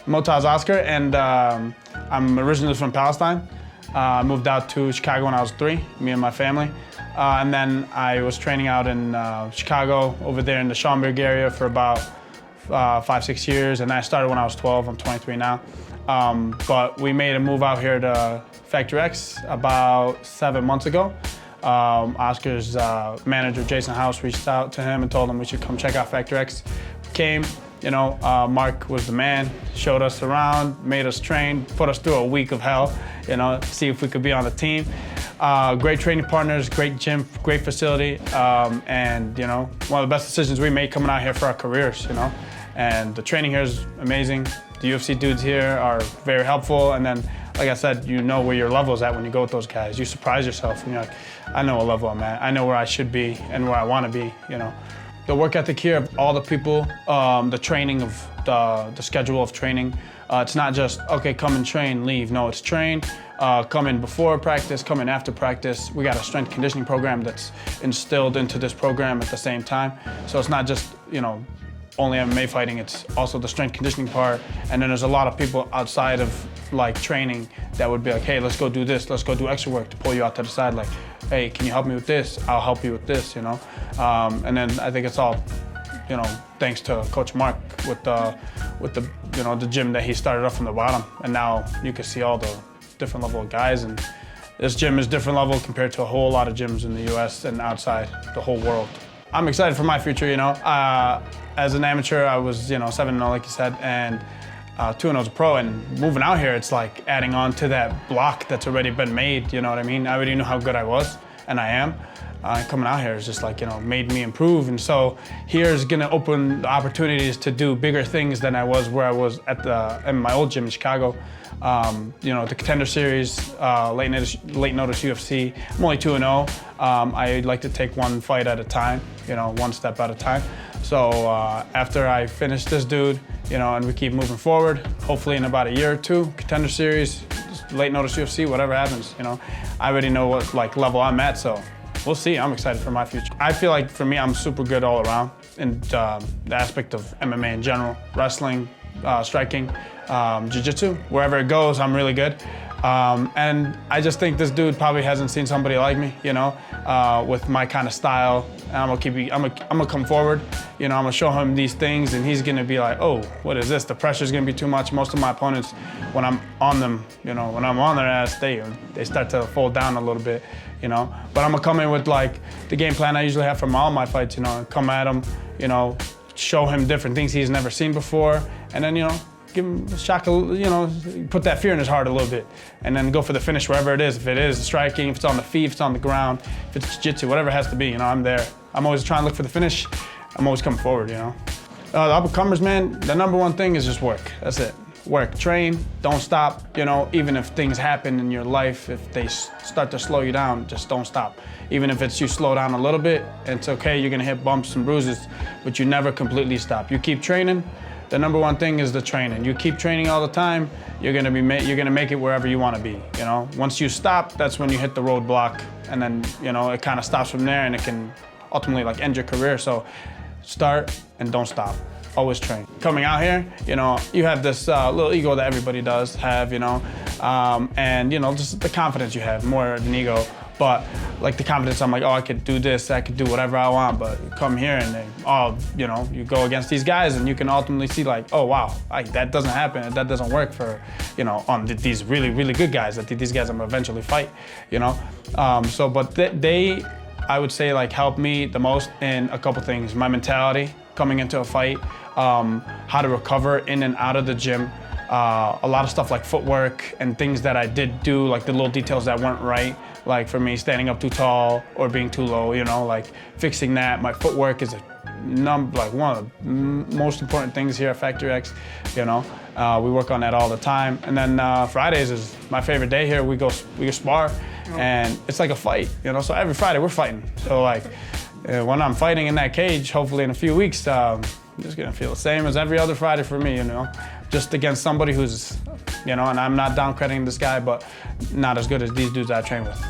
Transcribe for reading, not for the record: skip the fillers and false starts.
Motaz Askar, and I'm originally from Palestine. I moved out to Chicago when I was 3, me and my family. And then I was training out in Chicago, over there in the Schaumburg area for about 5-6 years, and I started when I was 12. I'm 23 now. But we made a move out here to Factory X about 7 months ago. Oscar's manager, Jason House, reached out to him and told him we should come check out Factory X. We came, you know, Mark was the man, showed us around, made us train, put us through a week of hell, you know, see if we could be on the team. Great training partners, great gym, great facility, and, you know, one of the best decisions we made coming out here for our careers, you know. And the training here is amazing. The UFC dudes here are very helpful, and then, like I said, you know where your level is at when you go with those guys. You surprise yourself, and you're like, I know what level I'm at. I know where I should be and where I want to be, you know. The work ethic here of all the people, the training of the schedule of training. It's not just, okay, come and train, leave. No, it's train, come in before practice, come in after practice. We got a strength conditioning program that's instilled into this program at the same time. So it's not just, you know, only MMA fighting, it's also the strength conditioning part. And then there's a lot of people outside of like training that would be like, hey, let's go do this, let's go do extra work, to pull you out to the side, like, hey, can you help me with this? I'll help you with this, you know? And then I think it's all, you know, thanks to Coach Mark with the you know, the gym that he started up from the bottom. And now you can see all the different level of guys, and this gym is different level compared to a whole lot of gyms in the US and outside the whole world. I'm excited for my future, you know. As an amateur, I was, you know, 7-0, like you said, and 2-0 as a pro, and moving out here, it's like adding on to that block that's already been made, you know what I mean? I already knew how good I was, and I am. Coming out here is just like, you know, made me improve, and so here's gonna open the opportunities to do bigger things than I was where I was in my old gym in Chicago. You know, the Contender Series, late notice UFC. I'm only 2-0. I like to take one fight at a time, you know, one step at a time. So after I finish this dude, you know, and we keep moving forward, hopefully in about a year or 2, Contender Series, late notice UFC, whatever happens, you know, I already know what like level I'm at, so we'll see. I'm excited for my future. I feel like for me, I'm super good all around in the aspect of MMA in general, wrestling, striking, jiu-jitsu. Wherever it goes, I'm really good. And I just think this dude probably hasn't seen somebody like me, you know, with my kind of style. And I'm gonna come forward, you know, I'm gonna show him these things, and he's gonna be like, oh, what is this? The pressure's gonna be too much. Most of my opponents, when I'm on them, you know, when I'm on their ass, they start to fold down a little bit, you know. But I'm gonna come in with like the game plan I usually have from all my fights, you know, come at him, you know, show him different things he's never seen before, and then, you know, give him a shock, you know, put that fear in his heart a little bit, and then go for the finish wherever it is. If it is striking, if it's on the feet, if it's on the ground, if it's jiu-jitsu, whatever it has to be, you know, I'm there. I'm always trying to look for the finish. I'm always coming forward, you know. The up-and-comers, man, the #1 thing is just work. That's it. Work, train, don't stop, you know, even if things happen in your life, if they start to slow you down, just don't stop. Even if it's you slow down a little bit, it's okay, you're gonna hit bumps and bruises, but you never completely stop. You keep training. The #1 thing is the training. You keep training all the time, you're gonna make it wherever you wanna be, you know? Once you stop, that's when you hit the roadblock, and then, you know, it kind of stops from there, and it can ultimately like end your career. So start and don't stop. Always train. Coming out here, you know, you have this little ego that everybody does have, you know, and, you know, just the confidence you have, more than ego. But like the confidence, I'm like, oh, I could do this, I could do whatever I want. But you come here and then, oh, you know, you go against these guys, and you can ultimately see like, oh wow, that doesn't happen, that doesn't work for, you know, on these really, really good guys, that these guys I'm gonna eventually fight, you know. So, but they, I would say, like, help me the most in a couple things. My mentality coming into a fight, how to recover in and out of the gym. A lot of stuff like footwork and things that I did do, like the little details that weren't right. Like for me, standing up too tall or being too low, you know, like fixing that. My footwork is like one of the most important things here at Factory X, you know. We work on that all the time. And then Fridays is my favorite day here. We go spar, and it's like a fight, you know. So every Friday we're fighting. So like when I'm fighting in that cage, hopefully in a few weeks, I'm just gonna feel the same as every other Friday for me, you know. Just against somebody who's, you know, and I'm not downcrediting this guy, but not as good as these dudes I train with.